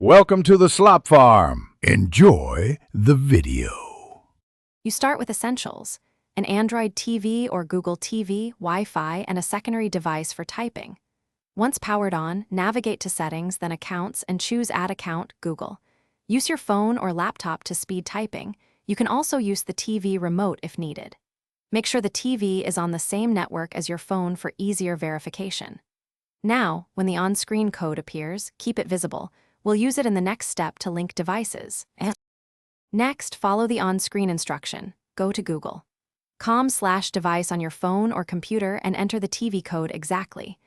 Welcome to the Slop Farm. Enjoy the video. You start with essentials: an Android TV or Google TV, Wi-Fi, and a secondary device for typing. Once powered on, navigate to Settings, then Accounts, and choose Add Account, Google. Use your phone or laptop to speed typing. You can also use the TV remote if needed. Make sure the TV is on the same network as your phone for easier verification. Now, when the on-screen code appears, keep it visible. We'll use it in the next step to link devices. Next, follow the on-screen instruction. Go to Google.com/device on your phone or computer and enter the TV code exactly.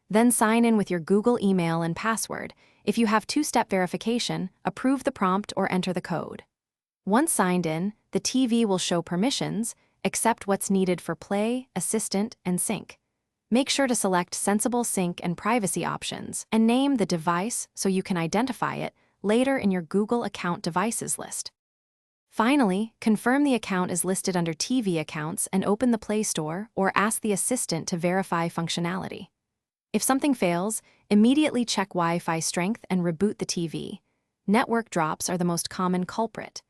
Then sign in with your Google email and password. If you have two-step verification, approve the prompt or enter the code. Once signed in, the TV will show permissions, accept what's needed for play, assistant, and sync. Make sure to select Sensible Sync and Privacy options and name the device so you can identify it later in your Google account devices list. Finally, confirm the account is listed under TV accounts and open the Play Store or ask the assistant to verify functionality. If something fails, immediately check Wi-Fi strength and reboot the TV. Network drops are the most common culprit.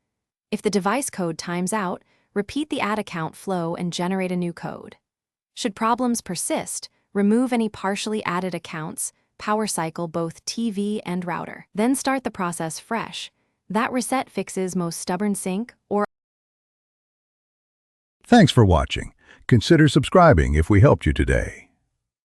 If the device code times out, repeat the add account flow and generate a new code. Should problems persist, remove any partially added accounts, power cycle both TV and router. Then start the process fresh. That reset fixes most stubborn sync or... Thanks for watching. Consider subscribing if we helped you today.